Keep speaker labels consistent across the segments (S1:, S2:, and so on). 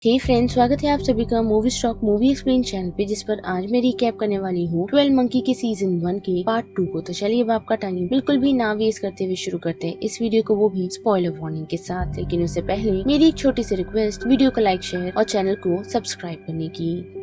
S1: हे friends, स्वागत है आप सभी का movie stock movie explain channel पे, जिस पर आज मैं रिकैप करने वाली हूँ 12 मंकी के सीजन 1 के पार्ट 2 को। तो चलिए अब आपका टाइम बिल्कुल भी ना वेस्ट करते हुए शुरू करते हैं इस वीडियो को, वो भी स्पॉइलर वार्निंग के साथ। लेकिन उससे पहले मेरी एक छोटी सी रिक्वेस्ट, वीडियो को लाइक, शेयर और चैनल को सब्सक्राइब करने की।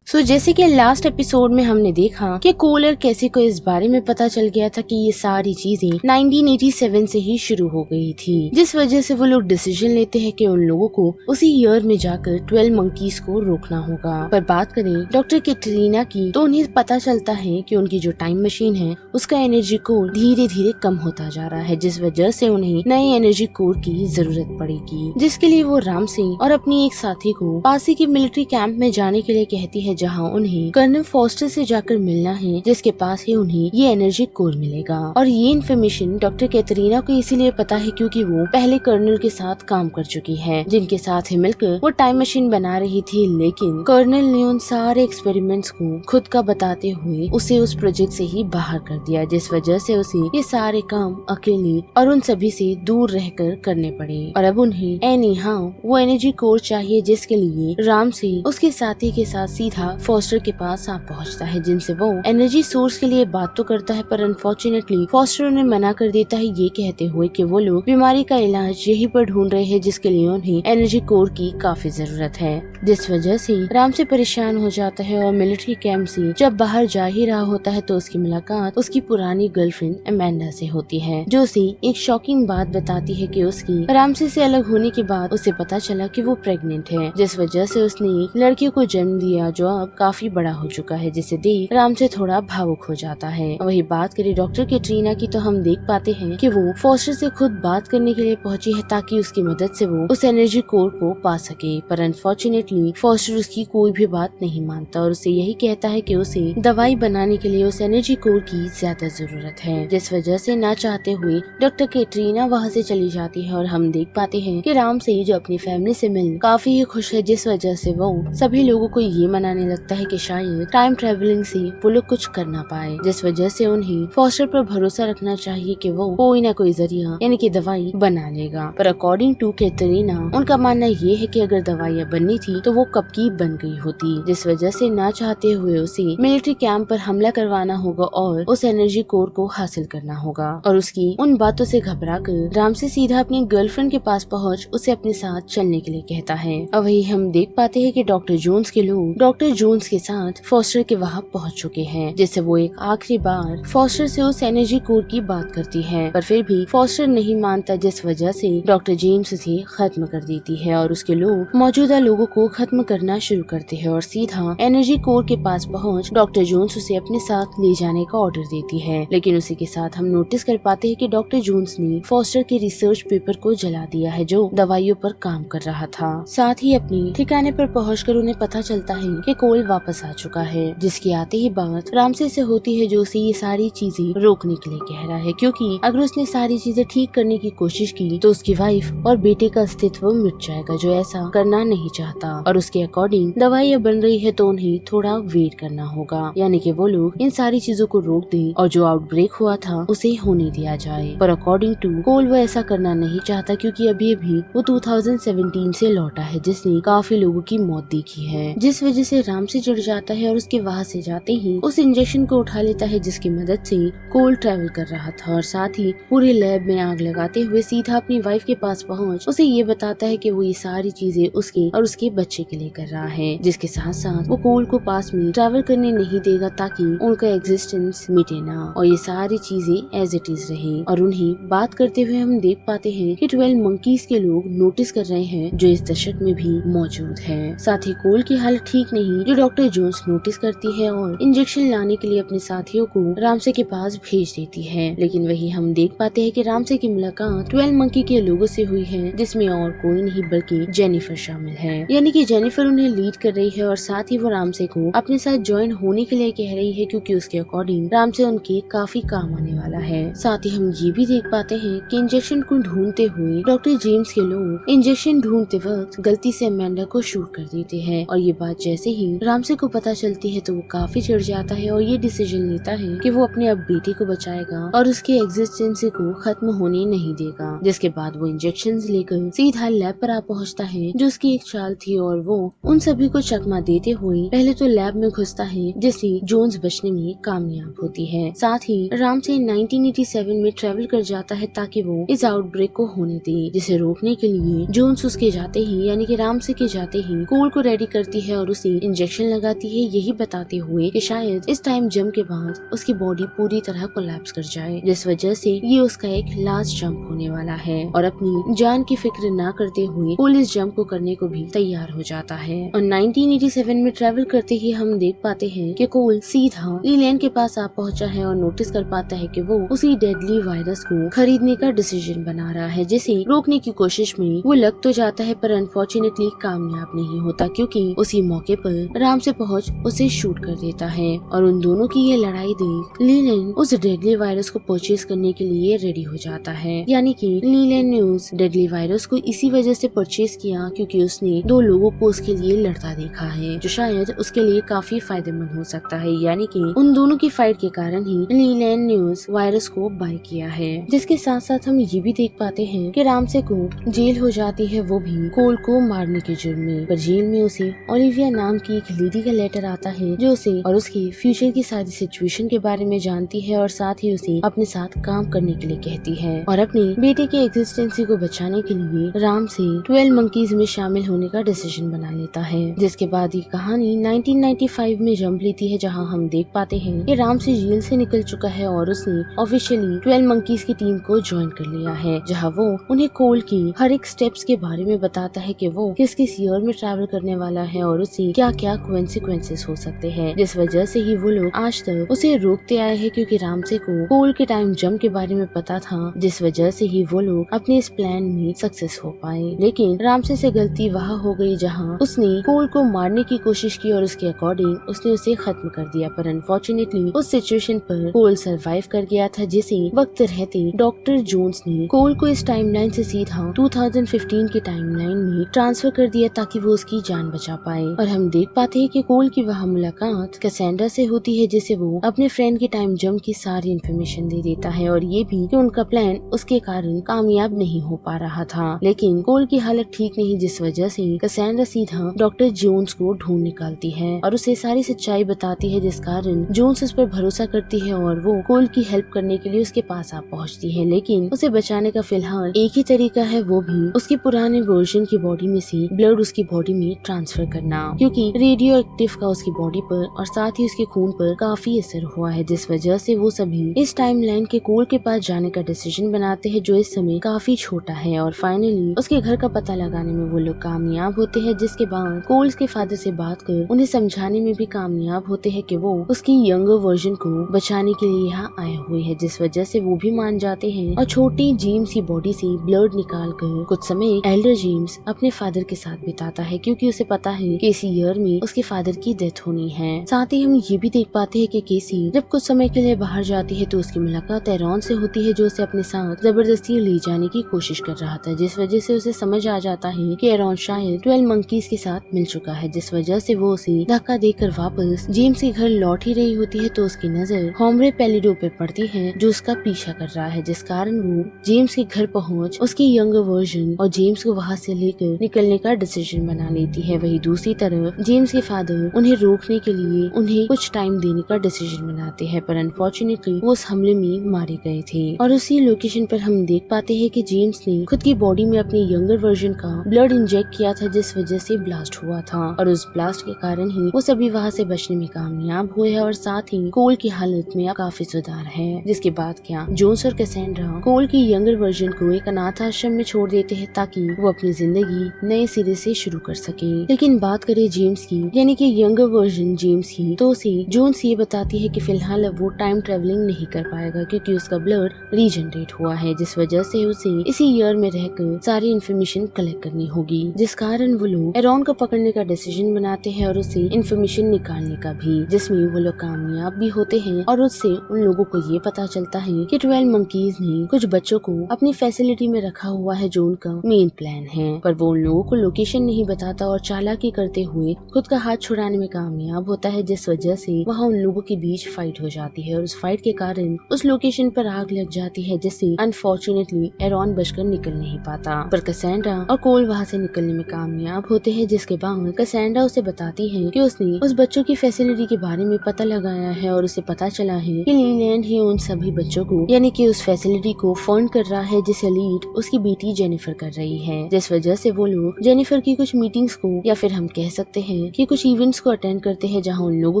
S1: जैसे कि लास्ट एपिसोड में हमने देखा कि कोल और कैसी को इस बारे में पता चल गया था कि ये सारी चीजें 1987 से ही शुरू हो गई थी, जिस वजह से वो लोग डिसीजन लेते हैं कि उन लोगों को उसी ईयर में जाकर 12 मंकीज को रोकना होगा। पर बात करें डॉक्टर कैटरीना की, तो उन्हें पता चलता है कि उनकी जो टाइम मशीन है उसका एनर्जी कोर धीरे धीरे कम होता जा रहा है, जिस वजह से उन्हें नए एनर्जी कोर की जरूरत पड़ेगी, जिसके लिए वो राम सिंह और अपनी एक साथी को पास ही के मिलिट्री कैंप में जाने के लिए कहती है, जहां उन्हें कर्नल फॉस्टर से जाकर मिलना है, जिसके पास ही उन्हें ये एनर्जी कोर मिलेगा। और ये इन्फॉर्मेशन डॉक्टर कैटरीना को इसीलिए पता है क्योंकि वो पहले कर्नल के साथ काम कर चुकी है, जिनके साथ ही मिलकर वो टाइम मशीन बना रही थी। लेकिन कर्नल ने उन सारे एक्सपेरिमेंट्स को खुद का बताते हुए उसे उस प्रोजेक्ट से ही बाहर कर दिया, जिस वजह से उसे ये सारे काम अकेले और उन सभी से दूर रहकर करने पड़े। और अब उन्हें एनी हाउ वो एनर्जी कोर चाहिए, जिसके लिए राम से उसके साथी के साथ सीधा फॉस्टर के पास आ पहुंचता है, जिनसे वो एनर्जी सोर्स के लिए बात तो करता है, पर अनफॉर्चुनेटली फॉस्टर उन्हें मना कर देता है, ये कहते हुए कि वो लोग बीमारी का इलाज यहीं पर ढूंढ रहे हैं, जिसके लिए उन्हें एनर्जी कोर की काफी जरूरत है। जिस वजह से राम से परेशान हो जाता है और मिलिट्री कैंप से जब बाहर जा ही रहा होता है तो उसकी मुलाकात उसकी पुरानी गर्लफ्रेंड अमेंडा से होती है, जो उसे एक शॉकिंग बात बताती है कि उसकी राम से अलग होने के बाद उसे पता चला कि वो प्रेग्नेंट है, जिस वजह से उसने एक लड़की को जन्म दिया जो अब काफी बड़ा हो चुका है, जिसे देख राम से थोड़ा भावुक हो जाता है। वही बात करें डॉक्टर कैटरीना की, तो हम देख पाते हैं कि वो फॉस्टर से खुद बात करने के लिए पहुंची है, ताकि उसकी मदद से वो उस एनर्जी कोर को पा सके। पर अनफॉर्चुनेटली फॉस्टर उसकी कोई भी बात नहीं मानता और उसे यही कहता है कि उसे दवाई बनाने के लिए उस एनर्जी कोर की ज्यादा जरूरत है, जिस वजह से ना चाहते हुए डॉक्टर कैटरीना वहाँ से चली जाती है। और हम देख पाते हैं कि राम से जो अपनी फैमिली से मिल काफी ही खुश है, जिस वजह से वो सभी लोगों को ये मनाने लगता है कि शायद टाइम ट्रेवलिंग से वो लोग कुछ कर ना पाए, जिस वजह से उन्हें फॉस्टर पर भरोसा रखना चाहिए कि वो कोई ना कोई जरिया यानी कि दवाई बना लेगा। पर अकॉर्डिंग टू कैटरीना, उनका मानना ये है कि अगर दवाइयाँ बननी थी तो वो कब की बन गई होती, जिस वजह से ना चाहते हुए उसे मिलिट्री कैंप पर हमला करवाना होगा और उस एनर्जी कोर को हासिल करना होगा। और उसकी उन बातों से घबरा कर राम से सीधा अपनी गर्लफ्रेंड के पास पहुँच उसे अपने साथ चलने के लिए कहता है। और वही हम देख पाते हैं कि डॉक्टर जोन्स के लोग डॉक्टर जोन्स के साथ फॉस्टर के वहाँ पहुँच चुके हैं, जिससे वो एक आखिरी बार फॉस्टर से उस एनर्जी कोर की बात करती है, पर फिर भी फॉस्टर नहीं मानता, जिस वजह से डॉक्टर जेम्स उसे खत्म कर देती है और उसके लोग मौजूदा लोगों को खत्म करना शुरू करते हैं। और सीधा एनर्जी कोर के पास पहुँच डॉक्टर जोन्स उसे अपने साथ ले जाने का ऑर्डर देती है। लेकिन उसी के साथ हम नोटिस कर पाते हैं कि डॉक्टर जोन्स ने फॉस्टर के रिसर्च पेपर को जला दिया है, जो दवाइयों पर काम कर रहा था। साथ ही अपनी ठिकाने पर पहुंचकर उन्हें पता चलता है कि कोल वापस आ चुका है, जिसकी आते ही बात रामसे से होती है, जो उसे ये सारी चीजें रोकने के लिए कह रहा है, क्योंकि अगर उसने सारी चीजें ठीक करने की कोशिश की तो उसकी वाइफ और बेटे का अस्तित्व मिट जाएगा, जो ऐसा करना नहीं चाहता। और उसके अकॉर्डिंग दवाइयाँ बन रही है तो उन्हें थोड़ा वेट करना होगा, यानी कि वो लोग इन सारी चीजों को रोक दें और जो आउटब्रेक हुआ था उसे होने दिया जाए। पर अकॉर्डिंग टू कोल वो ऐसा करना नहीं चाहता, क्योंकि अभी वो 2017 से लौटा है, जिसने काफी लोगों की मौत देखी है, जिस वजह से राम से जुड़ जाता है और उसके वहाँ से जाते ही उस इंजेक्शन को उठा लेता है, जिसकी मदद से कोल ट्रेवल कर रहा था। और साथ ही पूरे लैब में आग लगाते हुए सीधा अपनी वाइफ के पास पहुँच उसे ये बताता है कि वो ये सारी चीजें उसके और उसके बच्चे के लिए कर रहा है, जिसके साथ साथ वो कोल को पास में ट्रेवल करने नहीं देगा, ताकि उनका एग्जिस्टेंस मिटे ना और ये सारी चीजें एज इट इज रहे। और उन्हें बात करते हुए हम देख पाते हैं कि 12 मंकीज के लोग नोटिस कर रहे हैं, जो इस दशक में भी मौजूद है। साथ ही कोल की हालत ठीक नहीं, जो डॉक्टर जोन्स नोटिस करती है और इंजेक्शन लाने के लिए अपने साथियों को रामसे के पास भेज देती है। लेकिन वही हम देख पाते हैं कि रामसे की मुलाकात 12 मंकी के लोगों से हुई है, जिसमें और कोई नहीं बल्कि जेनिफर शामिल है, यानी कि जेनिफर उन्हें लीड कर रही है और साथ ही वो रामसे को अपने साथ ज्वाइन होने के लिए कह रही है, क्योंकि उसके अकॉर्डिंग रामसे उनके काफी काम आने वाला है। साथ ही हम ये भी देख पाते हैं कि इंजेक्शन को ढूंढते हुए डॉक्टर जेम्स के लोग इंजेक्शन ढूंढते वक्त गलती से अमेंडा को शूट कर देते हैं और ये बात जैसे ही रामसे को पता चलती है तो वो काफी चिढ़ जाता है और ये डिसीजन लेता है कि वो अपने अब बेटे को बचाएगा और उसकी एग्जिस्टेंस को खत्म होने नहीं देगा। जिसके बाद वो इंजेक्शंस लेकर सीधा लैब पर आ पहुंचता है जो उसकी एक चाल थी और वो उन सभी को चकमा देते हुए पहले तो लैब में घुसता है जिससे जोन्स बचने में कामयाब होती है। साथ ही रामसे 1987 में ट्रेवल कर जाता है ताकि वो इस आउटब्रेक को होने दे, जिसे रोकने के लिए जोन्स उसके जाते ही यानी कि रामसे के जाते ही कोल को रेडी करती है और उसे इंजेक्शन लगाती है, यही बताते हुए कि शायद इस टाइम जंप के बाद उसकी बॉडी पूरी तरह कोलैप्स कर जाए, जिस वजह से ये उसका एक लास्ट जंप होने वाला है। और अपनी जान की फिक्र न करते हुए कोल इस जंप को करने को भी तैयार हो जाता है। और 1987 में ट्रेवल करते ही हम देख पाते हैं कि कोल सीधा लीलैंड के पास आ पहुंचा है और नोटिस कर पाता है कि वो उसी डेडली वायरस को खरीदने का डिसीजन बना रहा है, जिसे रोकने की कोशिश में वो लग तो जाता है पर अनफॉर्चुनेटली कामयाब नहीं होता, क्योंकि उसी मौके पर राम से पहुंच उसे शूट कर देता है। और उन दोनों की ये लड़ाई देख लीलैंड उस डेडली वायरस को परचेज करने के लिए रेडी हो जाता है, यानी कि लीलैंड ने उस डेडली वायरस को इसी वजह से परचेज किया क्योंकि उसने दो लोगों को उसके लिए लड़ता देखा है जो शायद उसके लिए काफी फायदेमंद हो सकता है, यानी कि उन दोनों की फाइट के कारण ही लीलैंड ने उस वायरस को बाय किया है। जिसके साथ साथ हम ये भी देख पाते हैं कि रामसे को जेल हो जाती है, वो भी कोल को मारने के जुर्म में। पर जेल में उसे ओलिविया नाम की एक लेडी का लेटर आता है जो उसे और उसके फ्यूचर की सारी सिचुएशन के बारे में जानती है और साथ ही उसे अपने साथ काम करने के लिए कहती है और अपने बेटे के एग्जिस्टेंसी को बचाने के लिए राम से 12 मंकीज में शामिल होने का डिसीजन बना लेता है। जिसके बाद ये कहानी 1995 में जंप लेती है, जहां हम देख पाते हैं कि राम से जेल से निकल चुका है और उसने ऑफिशियली 12 मंकीज की टीम को ज्वाइन कर लिया है, जहां वो उन्हें कोल की हर एक स्टेप्स के बारे में बताता है कि वो किस किस ईयर में ट्रैवल करने वाला है और उसे क्या क्या कॉन्सिक्वेंसेस हो सकते हैं। जिस वजह से ही वो लोग आज तक उसे रोकते आए हैं, क्योंकि रामसे को कोल के टाइम जंप के बारे में पता था, जिस वजह से ही वो लोग अपने इस प्लान में सक्सेस हो पाए। लेकिन रामसे से गलती वहाँ हो गई जहाँ उसने कोल को मारने की कोशिश की और उसके अकॉर्डिंग उसने उसे खत्म कर दिया, पर अनफॉर्चुनेटली उस सिचुएशन पर कोल सरवाइव कर गया था, जिसे वक्त रहते डॉक्टर जोन्स ने कोल को इस टाइमलाइन से सीधा 2015 के टाइमलाइन में ट्रांसफर कर दिया ताकि वो उसकी जान बचा पाए। और हम देख पाते हैं कि कोल की वहाँ मुलाकात कैसेंड्रा से होती है, जिसे वो अपने फ्रेंड के टाइम जंप की सारी इन्फॉर्मेशन दे देता है और ये भी कि उनका प्लान उसके कारण कामयाब नहीं हो पा रहा था। लेकिन कोल की हालत ठीक नहीं, जिस वजह से कैसेंड्रा सीधा डॉक्टर जोन्स को ढूंढ निकालती है और उसे सारी सच्चाई बताती है, जिस कारण जोन्स उस पर भरोसा करती है और वो कोल की हेल्प करने के लिए उसके पास आ पहुंचती है। लेकिन उसे बचाने का फिलहाल एक ही तरीका है, वो भी उसकी पुराने वर्जन की बॉडी में से ब्लड उसकी बॉडी में ट्रांसफर करना, क्योंकि रेडियो एक्टिव का उसकी बॉडी पर और साथ ही उसके खून पर काफी असर हुआ है, जिस वजह से वो सभी इस टाइमलाइन के कोल के पास जाने का डिसीजन बनाते हैं, जो इस समय काफी छोटा है। और फाइनली उसके घर का पता लगाने में वो लोग कामयाब होते हैं, जिसके बाद कोल के फादर से बात कर उन्हें समझाने में भी कामयाब होते हैं कि वो उसकी यंगर वर्जन को बचाने के लिए यहाँ आए हुए हैं, जिस वजह से वो भी मान जाते हैं और छोटी जेम्स की बॉडी से ब्लड निकाल कर कुछ समय एल्डर जेम्स अपने फादर के साथ बिताता है, क्योंकि उसे पता है कि इसी ईयर में उसके फादर की डेथ होनी है। साथ ही हम ये भी देख पाते हैं कि केसी जब कुछ समय के लिए बाहर जाती है तो उसकी मुलाकात एरॉन से होती है, जो उसे अपने साथ जबरदस्ती ले जाने की कोशिश कर रहा था, जिस वजह से उसे समझ आ जाता है कि एरॉन शायद 12 मंकीज के साथ मिल चुका है, जिस वजह से वो उसे धक्का देकर वापस जेम्स के घर लौट ही रही होती है तो उसकी नजर होमरे पेलिडो पे पड़ती है, जो उसका पीछा कर रहा है, जिस कारण वो जेम्स के घर पहुंच उसकी यंगर वर्जन और जेम्स को वहां से लेकर निकलने का डिसीजन बना लेती है। वही दूसरी तरफ जेम्स के फादर उन्हें रोकने के लिए उन्हें कुछ टाइम देने का डिसीजन बनाते हैं, पर अनफॉर्चुनेटली वो उस हमले में मारे गए थे। और उसी लोकेशन पर हम देख पाते हैं कि जेम्स ने खुद की बॉडी में अपने यंगर वर्जन का ब्लड इंजेक्ट किया था, जिस वजह से ब्लास्ट हुआ था और उस ब्लास्ट के कारण ही वो सभी वहाँ से बचने में कामयाब हुए हैं और साथ ही कोल की हालत में काफी सुधार है। जिसके बाद क्या जोन्स और कैसेंड्रा कोल की यंगर वर्जन को एक अनाथ आश्रम में छोड़ देते हैं ताकि वो अपनी जिंदगी नए सिरे से शुरू कर सके। लेकिन बात करें जेम्स की, यानी कि यंगर वर्जन जेम्स की, तो उसे जोन्स ये बताती है कि फिलहाल अब वो टाइम ट्रेवलिंग नहीं कर पाएगा, क्योंकि उसका ब्लड रीजनरेट हुआ है, जिस वजह से उसे इसी ईयर में रहकर सारी इन्फॉर्मेशन कलेक्ट करनी होगी, जिस कारण वो लोग एरॉन को पकड़ने का डिसीजन बनाते हैं और उसे इन्फॉर्मेशन निकालने का भी, जिसमें वो लोग कामयाब भी होते हैं और उससे उन लोगों को ये पता चलता है कि 12 मंकीज ने कुछ बच्चों को अपनी फैसिलिटी में रखा हुआ है, जो उनका मेन प्लान है, पर वो उन लोगों को लोकेशन नहीं बताता और चालाकी करते हुए खुद खुद का हाथ छुड़ाने में कामयाब होता है, जिस वजह से वहाँ उन लोगों के बीच फाइट हो जाती है और उस फाइट के कारण उस लोकेशन पर आग लग जाती है, जिससे अनफॉर्चुनेटली एरॉन बचकर निकल नहीं पाता। पर कैसेंड्रा और कोल वहाँ से निकलने में कामयाब होते हैं, जिसके बाद कैसेंड्रा उसे बताती है कि उसने उस बच्चों की फैसिलिटी के बारे में पता लगाया है और उसे पता चला है कि लीलैंड ही उन सभी बच्चों को यानी कि उस फैसिलिटी को फंड कर रहा है जिसे लीड उसकी बेटी जेनिफर कर रही है, जिस वजह से वो लोग जेनिफर की कुछ मीटिंग्स को या फिर हम कह सकते हैं कि कुछ इवेंट्स को अटेंड करते हैं, जहाँ उन लोगों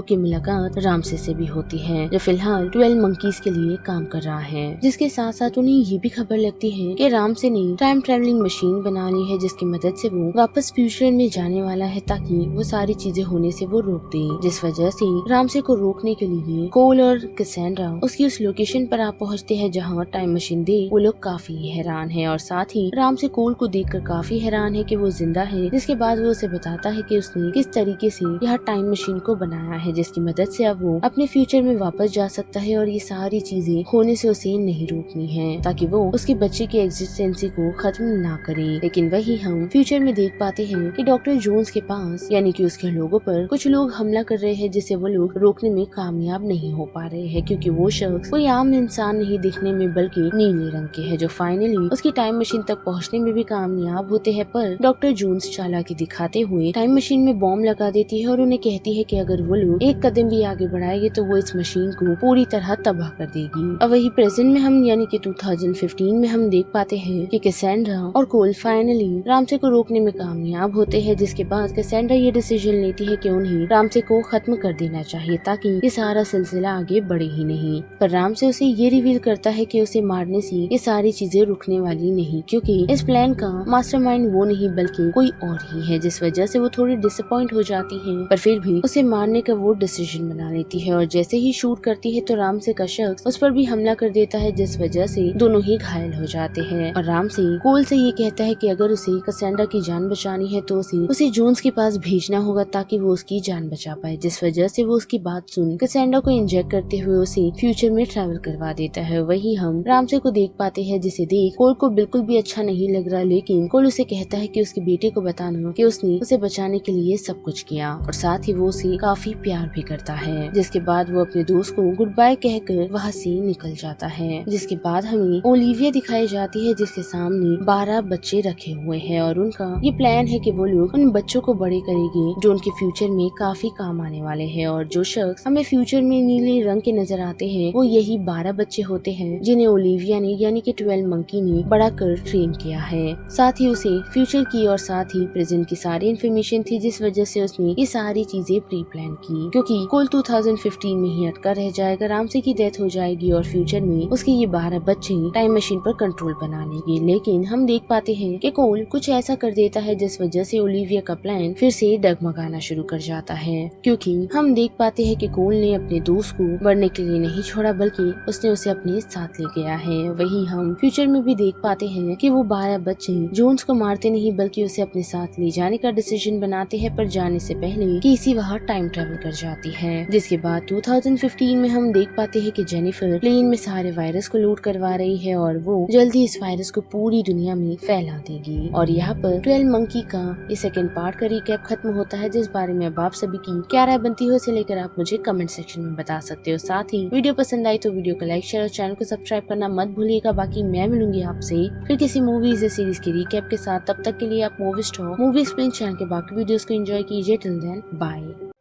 S1: की मुलाकात रामसे से भी होती है, जो फिलहाल 12 मंकीज के लिए काम कर रहा है। जिसके साथ साथ उन्हें ये भी खबर लगती है कि रामसे ने टाइम ट्रेवलिंग मशीन बना ली है, जिसकी मदद से वो वापस फ्यूचर में जाने वाला है ताकि वो सारी चीजें होने से वो रोक दे। जिस वजह से रामसे को रोकने के लिए कोल और कैसेंड्रा उसकी उस लोकेशन पर आ पहुँचते हैं जहाँ टाइम मशीन देख वो लोग काफी हैरान है और साथ ही रामसे कोल को देखकर काफी हैरान है कि वो जिंदा है। जिसके बाद वो उसे बताता है कि उसने किस तरीके से यह टाइम मशीन को बनाया है, जिसकी मदद से अब वो अपने फ्यूचर में वापस जा सकता है और ये सारी चीजें होने से उसे नहीं रोकनी है ताकि वो उसके बच्चे की एग्जिस्टेंसी को खत्म ना करे। लेकिन वही हम फ्यूचर में देख पाते हैं कि डॉक्टर जोन्स के पास यानी कि उसके लोगों पर कुछ लोग हमला कर रहे हैं, जिसे वो लोग रोकने में कामयाब नहीं हो पा रहे हैं, क्योंकि वो शख्स कोई आम इंसान नहीं दिखने में बल्कि नीले रंग के है, जो फाइनली उसकी टाइम मशीन तक पहुंचने में भी कामयाब होते हैं। पर डॉक्टर जोन्स चालाकी दिखाते हुए टाइम मशीन में बॉम्ब लगा देती है और उन्हें कहती है कि अगर वो लोग एक कदम भी आगे बढ़ाएंगे तो वो इस मशीन को पूरी तरह तबाह कर देगी। अब वही प्रेजेंट में हम यानी कि 2015 में हम देख पाते हैं कि कैसेंड्रा और कोल फाइनली रामसे को रोकने में कामयाब होते हैं, जिसके बाद कैसेंड्रा ये डिसीजन लेती है कि उन्हें रामसे को खत्म कर देना चाहिए ताकि ये सारा सिलसिला आगे बढ़े ही नहीं। पर रामसे उसे ये रिवील करता है कि उसे मारने से ये सारी चीजें रुकने वाली नहीं, क्योंकि इस प्लान का मास्टरमाइंड वो नहीं बल्कि कोई और ही है, जिस वजह से वो थोड़ी डिसअपॉइंट हो जाती है। पर फिर भी उसे मारने का वो डिसीजन बना लेती है और जैसे ही शूट करती है तो रामसे का शख्स उस पर भी हमला कर देता है, जिस वजह से दोनों ही घायल हो जाते हैं। और रामसे कोल से ये कहता है कि अगर उसे कैसेंड्रा की जान बचानी है तो उसे जोन्स के पास भेजना होगा ताकि वो उसकी जान बचा पाए, जिस वजह से वो उसकी बात सुन कैसेंड्रा को इंजेक्ट करते हुए उसे फ्यूचर में ट्रैवल करवा देता है। वही हम रामसे को देख पाते हैं, जिसे देख कोल को बिल्कुल भी अच्छा नहीं लग रहा, लेकिन कोल उसे कहता है कि उसके बेटे को बताना कि उसने उसे बचाने के लिए सब कुछ किया और साथ ही वो उसे काफी प्यार भी करता है। जिसके बाद वो अपने दोस्त को गुड बाय कहकर वहाँ से निकल जाता है। जिसके बाद हमें ओलिविया दिखाई जाती है, जिसके सामने 12 बच्चे रखे हुए हैं और उनका ये प्लान है कि वो लोग उन बच्चों को बड़े करेंगे जो उनके फ्यूचर में काफी काम आने वाले हैं। और जो शख्स हमें फ्यूचर में नीले रंग के नजर आते हैं वो यही 12 बच्चे होते हैं जिन्हें ओलिविया ने यानी कि 12 मंकी ने बड़ा कर ट्रेन किया है। साथ ही उसे फ्यूचर की और साथ ही प्रेजेंट की सारी इन्फॉर्मेशन थी, जिस वजह से उसने ये सारी चीजें प्री प्लान की, क्योंकि कोल 2015 में ही अटका रह जाएगा, रामसे की डेथ हो जाएगी और फ्यूचर में उसके ये 12 बच्चे टाइम मशीन पर कंट्रोल बना लेंगे। लेकिन हम देख पाते हैं कि कोल कुछ ऐसा कर देता है जिस वजह से ओलिविया का प्लान फिर से डगमगाना शुरू कर जाता है, क्योंकि हम देख पाते हैं कि कोल ने अपने दोस्त को मरने के लिए नहीं छोड़ा बल्कि उसने उसे अपने साथ ले गया है। वही हम फ्यूचर में भी देख पाते हैं कि वो 12 बच्चे जोन्स को मारते नहीं बल्कि उसे अपने साथ ले जाने का डिसीजन बनाते हैं, पर जाने से पहले केसी वहाँ टाइम ट्रेवल कर जाती है। जिसके बाद 2015 में हम देख पाते हैं कि जेनिफर प्लेन में सारे वायरस को लोड करवा रही है और वो जल्दी इस वायरस को पूरी दुनिया में फैला देगी। और यहाँ पर 12 मंकी का ये सेकंड पार्ट का रिकैप खत्म होता है, जिस बारे में अब आप सभी की क्या राय बनती हो इसे लेकर आप मुझे कमेंट सेक्शन में बता सकते हो। साथ ही वीडियो पसंद आई तो वीडियो को लाइक शेयर और चैनल को सब्सक्राइब करना मत भूलिएगा। बाकी मैं मिलूंगी आपसे फिर किसी मूवीज या सीरीज के रिकैप के साथ। तब तक के लिए आप मूवी एक्सप्लेन चैनल के बाकी वीडियोस को एंजॉय कीजिए। Till then bye.